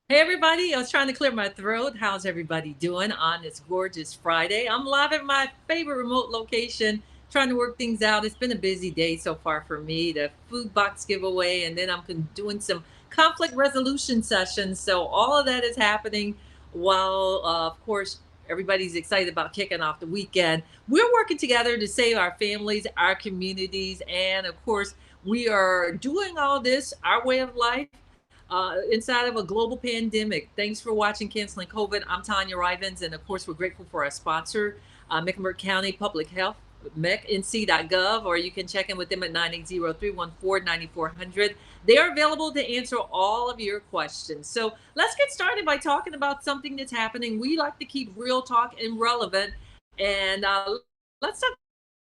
Hey everybody, I was trying to clear my throat. How's everybody doing on this gorgeous Friday? I'm live at my favorite remote location, trying to work things out. It's been a busy day so far for me. The food box giveaway, and then doing some conflict resolution sessions. So all of that is happening while, of course, everybody's excited about kicking off the weekend. We're working together to save our families, our communities, and of course, we are doing all this our way of life inside of a global pandemic. Thanks for watching Canceling COVID. I'm Tanya Rivens, and of course, we're grateful for our sponsor, Mecklenburg County Public Health, mecnc.gov, or you can check in with them at 980-314-9400. They are available to answer all of your questions. So let's get started by talking about something that's happening. We like to keep real talk and relevant. And let's talk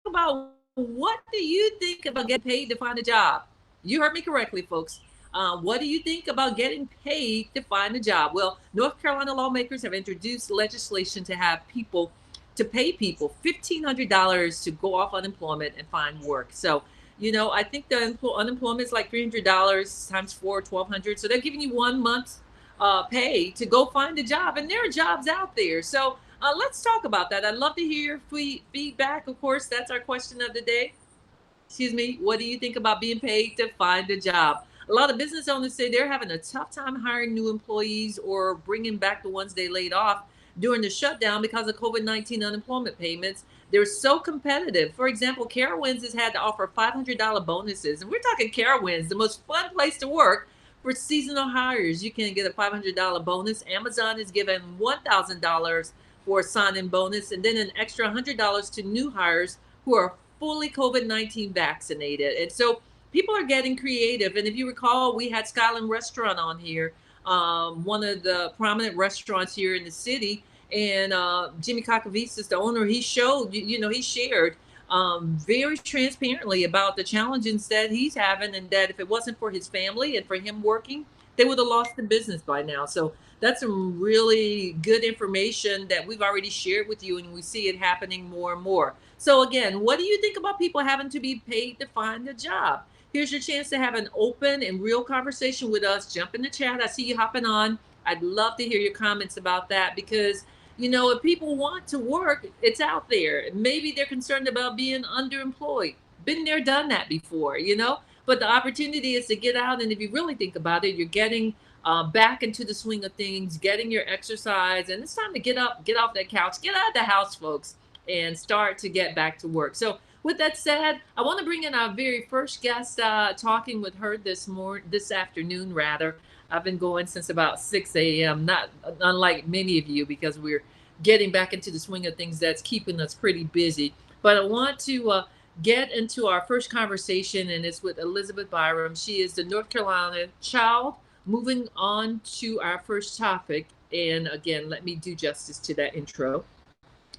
about, what do you think about getting paid to find a job? You heard me correctly, folks. What do you think about getting paid to find a job? Well, North Carolina lawmakers have introduced legislation to pay people $1,500 to go off unemployment and find work. So, I think the unemployment is like $300 times four, 1,200. So they're giving you 1 month pay to go find a job, and there are jobs out there. So let's talk about that. I'd love to hear feedback. Of course, that's our question of the day. Excuse me, what do you think about being paid to find a job? A lot of business owners say they're having a tough time hiring new employees or bringing back the ones they laid off during the shutdown because of COVID-19 unemployment payments. They're so competitive. For example, Carowinds has had to offer $500 bonuses. And we're talking Carowinds, the most fun place to work for seasonal hires. You can get a $500 bonus. Amazon is giving $1,000 for a sign-in bonus, and then an extra $100 to new hires who are fully COVID-19 vaccinated. And so people are getting creative. And if you recall, we had Skyline Restaurant on here, one of the prominent restaurants here in the city. And Jimmy Cocavisis, the owner, he showed, he shared very transparently about the challenges that he's having, and that if it wasn't for his family and for him working, they would have lost the business by now. So that's some really good information that we've already shared with you, and we see it happening more and more. So again, what do you think about people having to be paid to find a job? Here's your chance to have an open and real conversation with us. Jump in the chat. I see you hopping on. I'd love to hear your comments about that, because if people want to work, it's out there. Maybe they're concerned about being underemployed. Been there, done that before. But the opportunity is to get out. And if you really think about it, you're getting back into the swing of things, getting your exercise. And it's time to get up, get off that couch, get out of the house, folks, and start to get back to work. So with that said, I want to bring in our very first guest, talking with her this afternoon, rather. I've been going since about 6 a.m., not unlike many of you, because we're getting back into the swing of things that's keeping us pretty busy. But I want to get into our first conversation, and it's with Elizabeth Byram. She is the North Carolina child. Moving on to our first topic, and again, let me do justice to that intro.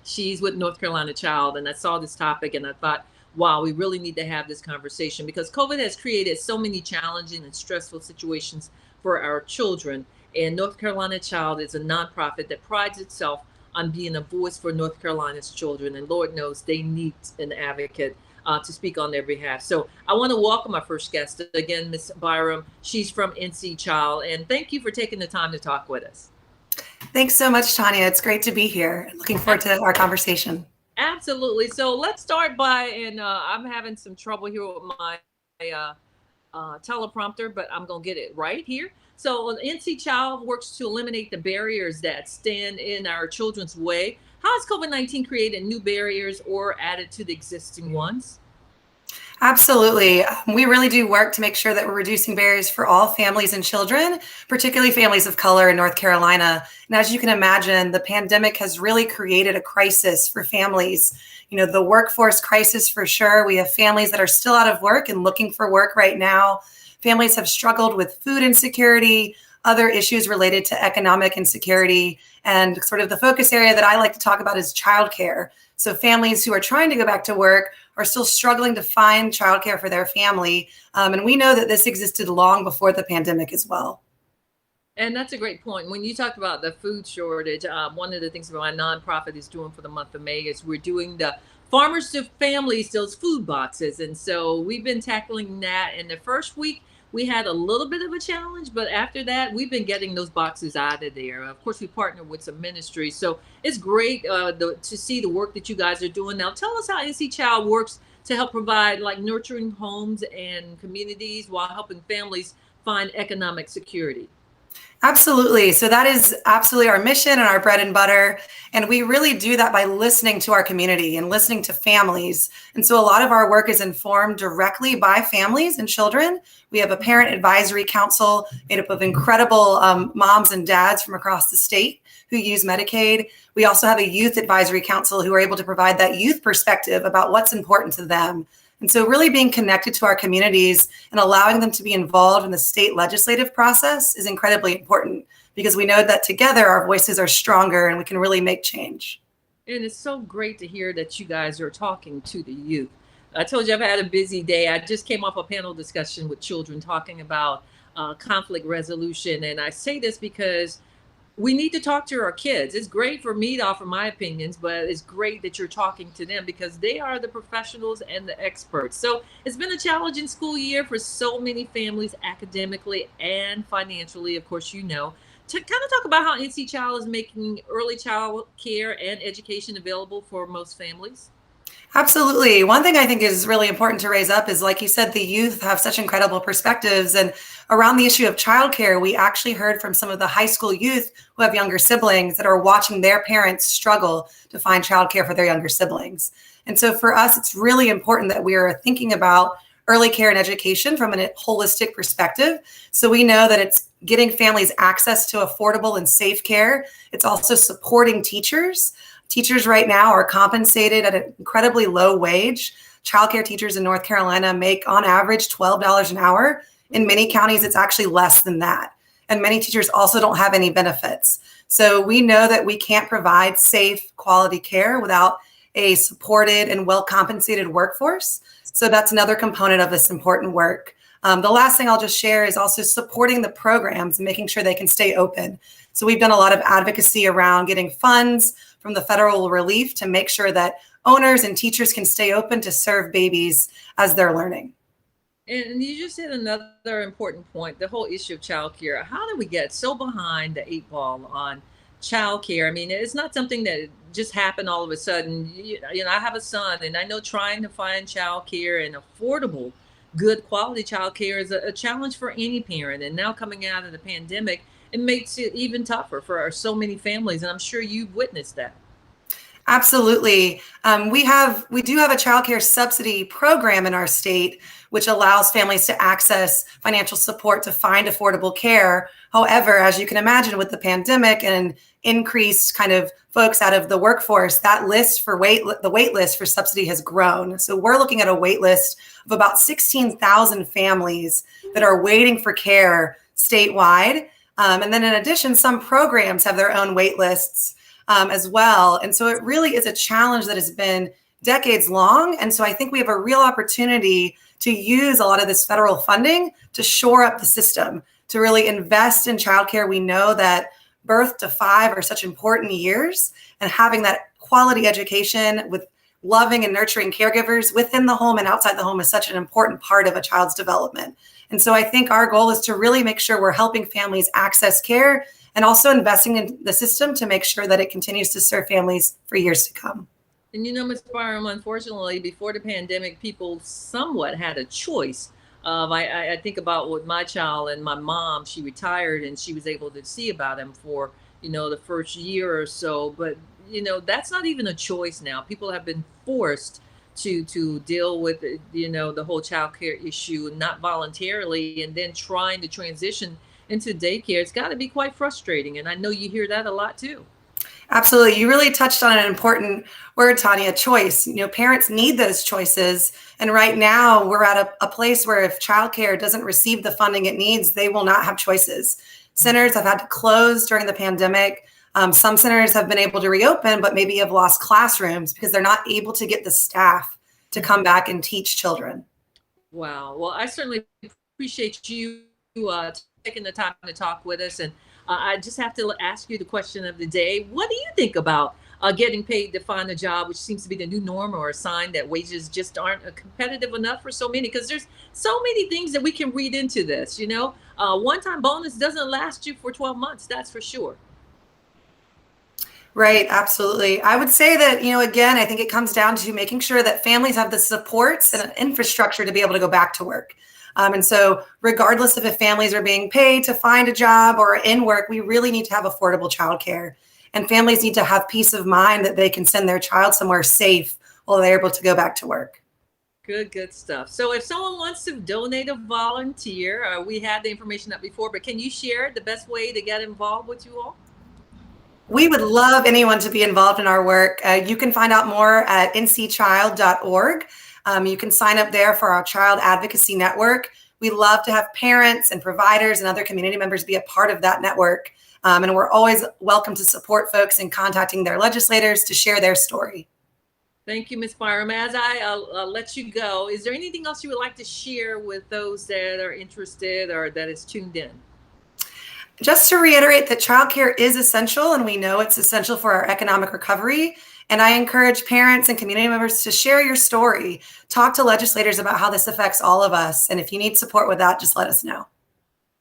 She's with North Carolina Child, and I saw this topic and I thought, wow, we really need to have this conversation, because COVID has created so many challenging and stressful situations for our children. And North Carolina Child is a nonprofit that prides itself on being a voice for North Carolina's children, and Lord knows they need an advocate to speak on their behalf. So I want to welcome our first guest again, Miss Byram. She's from NC Child, and thank you for taking the time to talk with us. Thanks so much, Tanya. It's great to be here. Looking forward to our conversation. Absolutely. So let's start by, and I'm having some trouble here with my teleprompter, but I'm going to get it right here. So NC Child works to eliminate the barriers that stand in our children's way. How has COVID-19 created new barriers or added to the existing ones? Absolutely. We really do work to make sure that we're reducing barriers for all families and children, particularly families of color in North Carolina. And as you can imagine, the pandemic has really created a crisis for families. The workforce crisis for sure. We have families that are still out of work and looking for work right now. Families have struggled with food insecurity, other issues related to economic insecurity, and sort of the focus area that I like to talk about is childcare. So families who are trying to go back to work are still struggling to find childcare for their family. And we know that this existed long before the pandemic as well. And that's a great point. When you talked about the food shortage, one of the things that my nonprofit is doing for the month of May is we're doing the Farmers to Families, those food boxes. And so we've been tackling that in the first week. we had a little bit of a challenge, but after that, we've been getting those boxes out of there. Of course, we partner with some ministries, so it's great to see the work that you guys are doing. Now, tell us how NC Child works to help provide like nurturing homes and communities while helping families find economic security. Absolutely. So that is absolutely our mission and our bread and butter. And we really do that by listening to our community and listening to families. And so a lot of our work is informed directly by families and children. We have a parent advisory council made up of incredible moms and dads from across the state who use Medicaid. We also have a youth advisory council who are able to provide that youth perspective about what's important to them. And so really being connected to our communities and allowing them to be involved in the state legislative process is incredibly important because we know that together our voices are stronger and we can really make change. And it's so great to hear that you guys are talking to the youth. I told you I've had a busy day. I just came off a panel discussion with children talking about conflict resolution. And I say this because we need to talk to our kids. It's great for me to offer my opinions, but it's great that you're talking to them because they are the professionals and the experts. So it's been a challenging school year for so many families, academically and financially, of course, you know. To kind of talk about how NC Child is making early child care and education available for most families. Absolutely. One thing I think is really important to raise up is, like you said, the youth have such incredible perspectives. And around the issue of childcare, we actually heard from some of the high school youth who have younger siblings that are watching their parents struggle to find childcare for their younger siblings. And so for us, it's really important that we are thinking about early care and education from a holistic perspective. So we know that it's getting families access to affordable and safe care. It's also supporting teachers. Teachers right now are compensated at an incredibly low wage. Childcare teachers in North Carolina make on average $12 an hour. In many counties, it's actually less than that. And many teachers also don't have any benefits. So we know that we can't provide safe, quality care without a supported and well-compensated workforce. So that's another component of this important work. The last thing I'll just share is also supporting the programs and making sure they can stay open. So we've done a lot of advocacy around getting funds from the federal relief to make sure that owners and teachers can stay open to serve babies as they're learning. And you just hit another important point, the whole issue of childcare. How do we get so behind the eight ball on childcare? I mean, it's not something that just happened all of a sudden. You know, I have a son, and I know trying to find childcare and affordable, good quality childcare is a challenge for any parent. And now coming out of the pandemic, it makes it even tougher for so many families. And I'm sure you've witnessed that. Absolutely. We do have a child care subsidy program in our state, which allows families to access financial support to find affordable care. However, as you can imagine, with the pandemic and increased kind of folks out of the workforce, that list for the wait list for subsidy has grown. So we're looking at a wait list of about 16,000 families that are waiting for care statewide. And then in addition, some programs have their own wait lists as well. And so it really is a challenge that has been decades long. And so I think we have a real opportunity to use a lot of this federal funding to shore up the system, to really invest in childcare. We know that birth to 5 are such important years, and having that quality education with loving and nurturing caregivers within the home and outside the home is such an important part of a child's development. And so I think our goal is to really make sure we're helping families access care and also investing in the system to make sure that it continues to serve families for years to come. And you know, Ms. Barham, unfortunately, before the pandemic, people somewhat had a choice. I think about with my child and my mom. She retired and she was able to see about him for, you know, the first year or so. But, you know, that's not even a choice now. People have been forced to deal with, you know, the whole child care issue, not voluntarily, and then trying to transition into daycare. It's got to be quite frustrating. And I know you hear that a lot too. Absolutely. You really touched on an important word, Tanya, choice. You know, parents need those choices. And right now we're at a place where if childcare doesn't receive the funding it needs, they will not have choices. Centers have had to close during the pandemic. Some centers have been able to reopen, but maybe have lost classrooms because they're not able to get the staff to come back and teach children. Wow. Well, I certainly appreciate you taking the time to talk with us. And I just have to ask you the question of the day. What do you think about getting paid to find a job, which seems to be the new norm, or a sign that wages just aren't competitive enough for so many. Because there's so many things that we can read into this. One-time bonus doesn't last you for 12 months. That's for sure. Right, absolutely. I would say that, again, I think it comes down to making sure that families have the supports and an infrastructure to be able to go back to work. And so regardless of if families are being paid to find a job or in work, we really need to have affordable childcare. And families need to have peace of mind that they can send their child somewhere safe while they're able to go back to work. Good stuff. So if someone wants to donate or volunteer, we had the information up before, but can you share the best way to get involved with you all? We would love anyone to be involved in our work. You can find out more at ncchild.org. You can sign up there for our Child Advocacy Network. We love to have parents and providers and other community members be a part of that network. And we're always welcome to support folks in contacting their legislators to share their story. Thank you, Ms. Byram. As I let you go, is there anything else you would like to share with those that are interested or that is tuned in? Just to reiterate that childcare is essential, and we know it's essential for our economic recovery. And I encourage parents and community members to share your story. Talk to legislators about how this affects all of us. And if you need support with that, just let us know.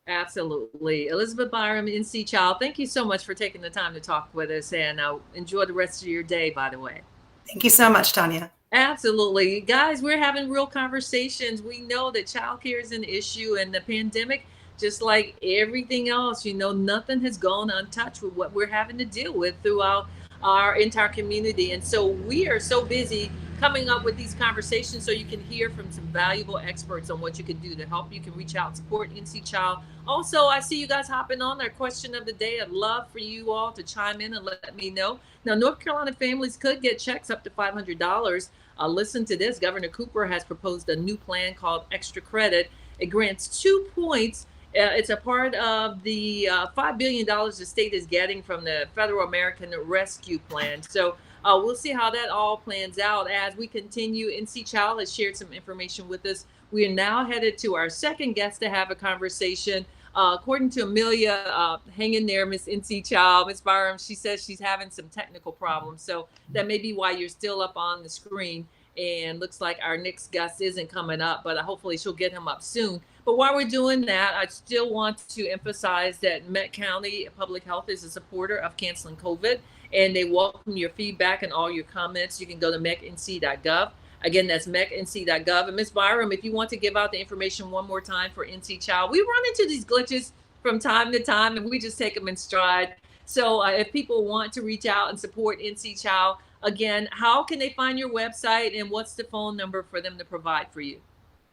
Absolutely. Elizabeth Byram, NC Child, thank you so much for taking the time to talk with us, and enjoy the rest of your day, by the way. Thank you so much, Tanya. Absolutely. Guys, we're having real conversations. We know that childcare is an issue, and the pandemic, just like everything else, nothing has gone untouched with what we're having to deal with throughout our entire community. And so we are so busy coming up with these conversations so you can hear from some valuable experts on what you can do to help. You can reach out, support NC Child. Also, I see you guys hopping on our question of the day. I'd love for you all to chime in and let me know. Now, North Carolina families could get checks up to $500. Listen to this. Governor Cooper has proposed a new plan called Extra Credit. It grants 2 points. It's a part of the $5 billion the state is getting from the Federal American Rescue Plan. So we'll see how that all plans out as we continue. NC Child has shared some information with us. We are now headed to our second guest to have a conversation. According to Amelia, hang in there, Miss NC Child, Miss Byram, she says she's having some technical problems. So that may be why you're still up on the screen. And looks like our next guest isn't coming up, but hopefully she'll get him up soon. But while we're doing that, I still want to emphasize that Met County Public Health is a supporter of canceling COVID, and they welcome your feedback and all your comments. You can go to mecnc.gov. Again, that's mecnc.gov. And Ms. Byram, if you want to give out the information one more time for NC Child, we run into these glitches from time to time, and we just take them in stride. So if people want to reach out and support NC Child, again, how can they find your website, and what's the phone number for them to provide for you?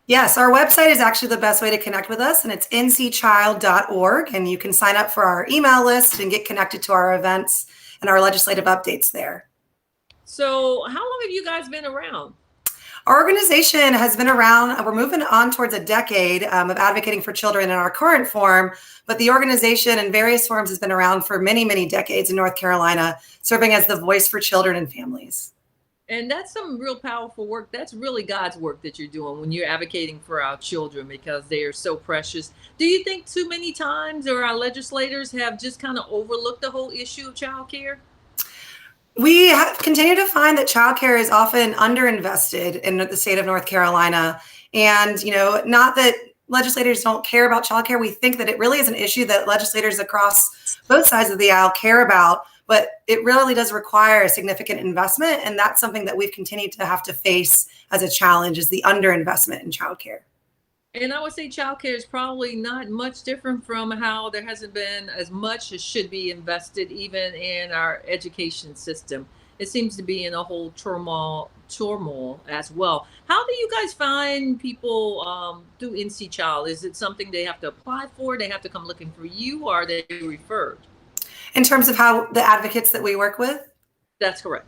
Yes, our website is actually the best way to connect with us, and it's ncchild.org. And you can sign up for our email list and get connected to our events and our legislative updates there. So how long have you guys been around? Our organization has been around. We're moving on towards a decade of advocating for children in our current form, but the organization in various forms has been around for many, many decades in North Carolina, serving as the voice for children and families. And that's some real powerful work. That's really God's work that you're doing when you're advocating for our children, because they are so precious. Do you think too many times or our legislators have just kind of overlooked the whole issue of childcare? We continue to find that childcare is often underinvested in the state of North Carolina. And, not that legislators don't care about childcare. We think that it really is an issue that legislators across both sides of the aisle care about, but it really does require a significant investment. And that's something that we've continued to have to face as a challenge, is the underinvestment in childcare. And I would say childcare is probably not much different from how there hasn't been as much as should be invested even in our education system. It seems to be in a whole turmoil as well. How do you guys find people through NC Child? Is it something they have to apply for? They have to come looking for you, or are they referred? In terms of how the advocates that we work with? That's correct.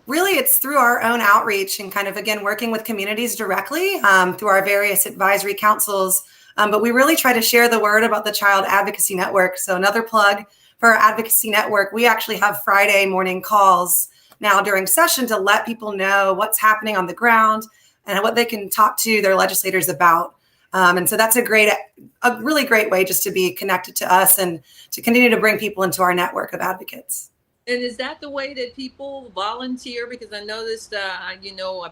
Really, it's through our own outreach and kind of, again, working with communities directly through our various advisory councils. But we really try to share the word about the Child Advocacy Network. So another plug for our advocacy network, we actually have Friday morning calls now during session to let people know what's happening on the ground and what they can talk to their legislators about. And so that's a really great way just to be connected to us and to continue to bring people into our network of advocates. And is that the way that people volunteer? Because I noticed, I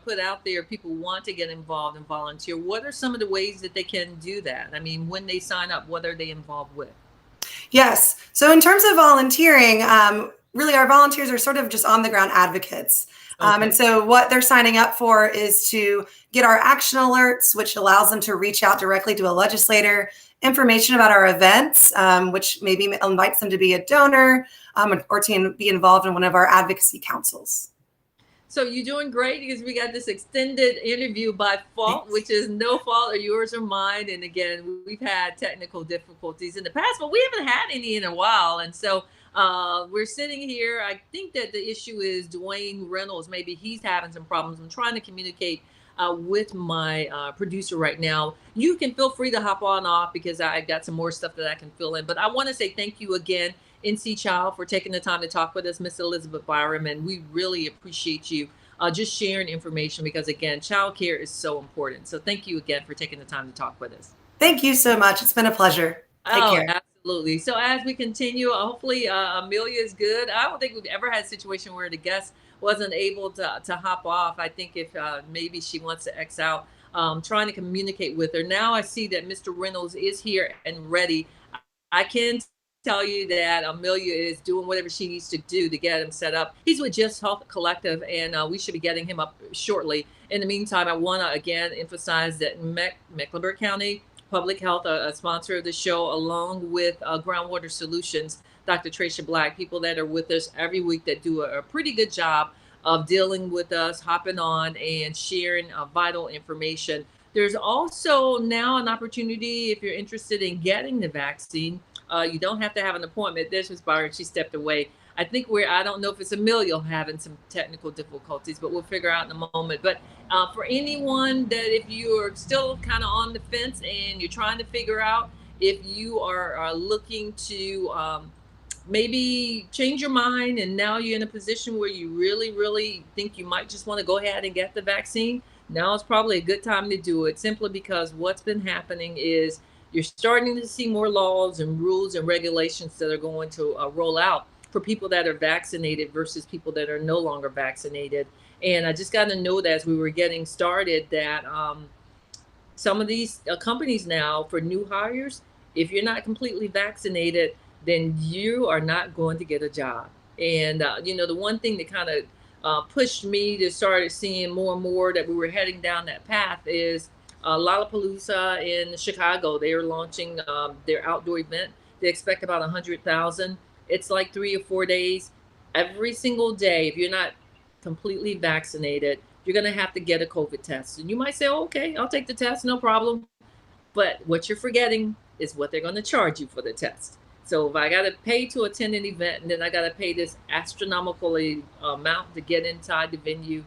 put out there people want to get involved and volunteer. What are some of the ways that they can do that? I mean, when they sign up, what are they involved with? Yes. So in terms of volunteering, really our volunteers are sort of just on the ground advocates. And Okay. so what they're signing up for is to get our action alerts, which allows them to reach out directly to a legislator, information about our events, which maybe invites them to be a donor or to be involved in one of our advocacy councils. So you're doing great because we got this extended interview by fault, Thanks. which is no fault of yours or mine. And again, we've had technical difficulties in the past, but we haven't had any in a while. And so we're sitting here. I think that the issue is Dwayne Reynolds. Maybe he's having some problems. I'm trying to communicate with my producer right now. You can feel free to hop on off because I got some more stuff that I can fill in. But I want to say thank you again, NC Child, for taking the time to talk with us, Miss Elizabeth Byram, and we really appreciate you just sharing information because, again, child care is so important. So thank you again for taking the time to talk with us. Thank you so much. It's been a pleasure. Take Oh, care. absolutely. So as we continue, hopefully Amelia is good. I don't think we've ever had a situation where the guest wasn't able to hop off. I think if maybe she wants to X out, trying to communicate with her. Now I see that Mr. Reynolds is here and ready. I can tell you that Amelia is doing whatever she needs to do to get him set up. He's with Just Health Collective, and we should be getting him up shortly. In the meantime, I want to again emphasize that Mecklenburg County Public Health, a sponsor of the show, along with Groundwater Solutions, Dr. Tracia Black, people that are with us every week that do a pretty good job of dealing with us, hopping on and sharing vital information. There's also now an opportunity if you're interested in getting the vaccine. You don't have to have an appointment. There's Ms. Byron. She stepped away. I don't know if it's Amelia having some technical difficulties, but we'll figure out in a moment. But for anyone that if you're still kind of on the fence and you're trying to figure out if you are looking to maybe change your mind and now you're in a position where you really, really think you might just want to go ahead and get the vaccine, now is probably a good time to do it simply because what's been happening is you're starting to see more laws and rules and regulations that are going to roll out for people that are vaccinated versus people that are no longer vaccinated. And I just got to know that as we were getting started that some of these companies now for new hires, if you're not completely vaccinated, then you are not going to get a job. And, the one thing that kind of pushed me to start seeing more and more that we were heading down that path is Lollapalooza in Chicago. They are launching their outdoor event. They expect about 100,000. It's like 3 or 4 days. Every single day, if you're not completely vaccinated, you're going to have to get a COVID test. And you might say, oh, okay, I'll take the test, no problem. But what you're forgetting is what they're going to charge you for the test. So if I got to pay to attend an event and then I got to pay this astronomical amount to get inside the venue,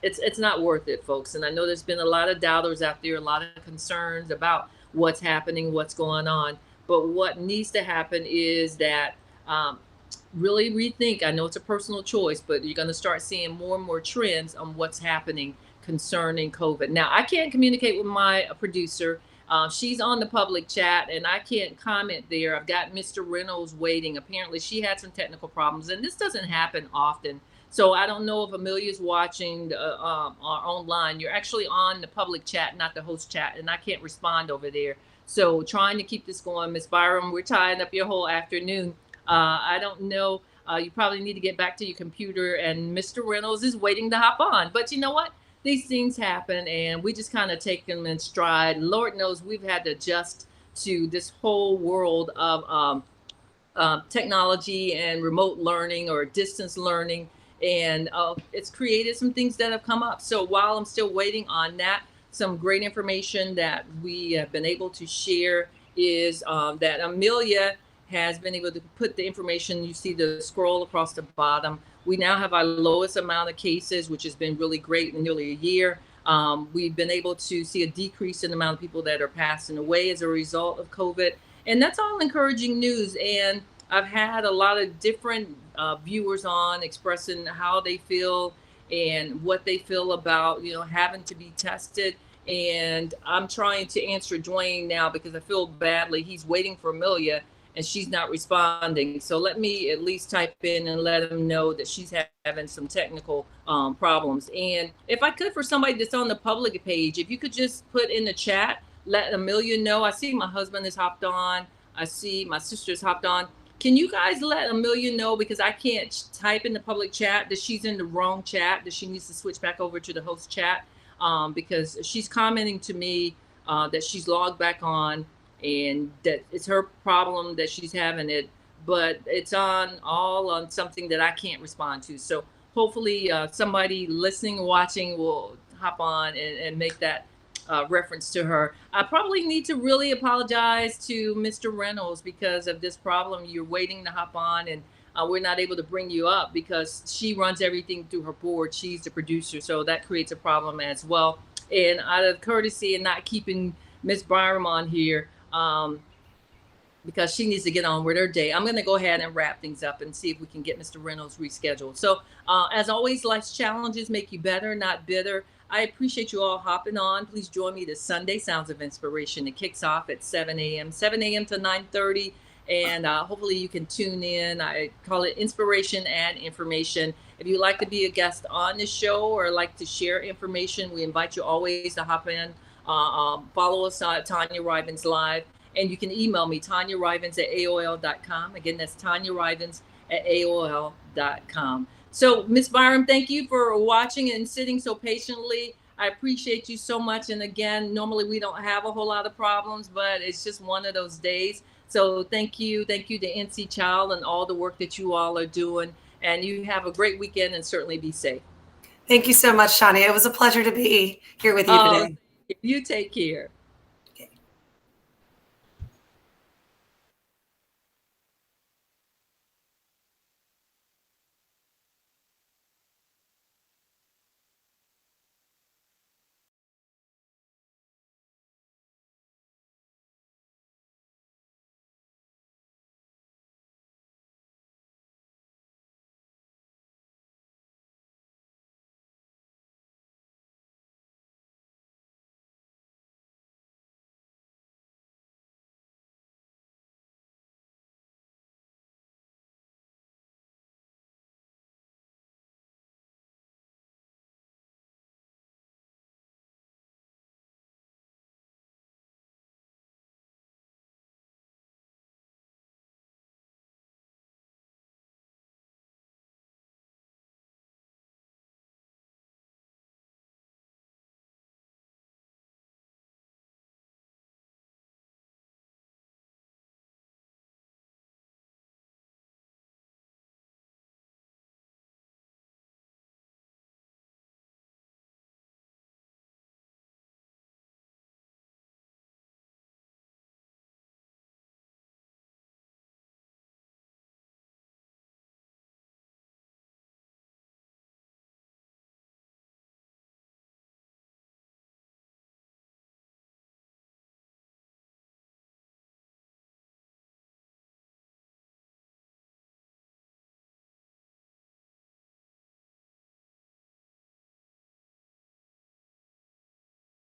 it's not worth it, folks. And I know there's been a lot of doubters out there, a lot of concerns about what's happening, what's going on. But what needs to happen is that really rethink. I know it's a personal choice, but you're going to start seeing more and more trends on what's happening concerning COVID. Now, I can't communicate with my producer. She's on the public chat and I can't comment there. I've got Mr. Reynolds waiting. Apparently, she had some technical problems, and this doesn't happen often. So I don't know if Amelia's watching our online. You're actually on the public chat, not the host chat, and I can't respond over there. So trying to keep this going, Miss Byram, we're tying up your whole afternoon. I don't know. You probably need to get back to your computer, and Mr. Reynolds is waiting to hop on. But you know what? These things happen, and we just kind of take them in stride. Lord knows we've had to adjust to this whole world of technology and remote learning or distance learning. And it's created some things that have come up. So while I'm still waiting on that, some great information that we have been able to share is that Amelia has been able to put the information, you see the scroll across the bottom. We now have our lowest amount of cases, which has been really great in nearly a year. We've been able to see a decrease in the amount of people that are passing away as a result of COVID. And that's all encouraging news. And I've had a lot of different viewers on expressing how they feel and what they feel about, having to be tested. And I'm trying to answer Dwayne now because I feel badly. He's waiting for Amelia. and she's not responding. So let me at least type in and let them know that she's having some technical problems. And if I could, for somebody that's on the public page, if you could just put in the chat, let Amelia know. I see my husband has hopped on. I see my sister's hopped on. Can you guys let Amelia know, because I can't type in the public chat, that she's in the wrong chat, that she needs to switch back over to the host chat, because she's commenting to me that she's logged back on and that it's her problem that she's having it, but it's on something that I can't respond to. So hopefully somebody listening or watching will hop on and make that reference to her. I probably need to really apologize to Mr. Reynolds because of this problem. You're waiting to hop on, and we're not able to bring you up because she runs everything through her board. She's the producer, so that creates a problem as well. And out of courtesy and not keeping Miss Byram on here, because she needs to get on with her day, I'm going to go ahead and wrap things up and see if we can get Mr. Reynolds rescheduled. So as always, life's challenges make you better, not bitter. I appreciate you all hopping on. Please join me this Sunday, Sounds of Inspiration. It kicks off at 7 a.m. to 9:30. And hopefully you can tune in. I call it Inspiration and Information. If you'd like to be a guest on the show or like to share information, we invite you always to hop in. Follow us on Tanya Rivens Live. And you can email me, TanyaRivens@AOL.com. Again, that's TanyaRivens@AOL.com. So, Ms. Byram, thank you for watching and sitting so patiently. I appreciate you so much. And again, normally we don't have a whole lot of problems, but it's just one of those days. So thank you. Thank you to NC Child and all the work that you all are doing. And you have a great weekend and certainly be safe. Thank you so much, Shani. It was a pleasure to be here with you today. You take care.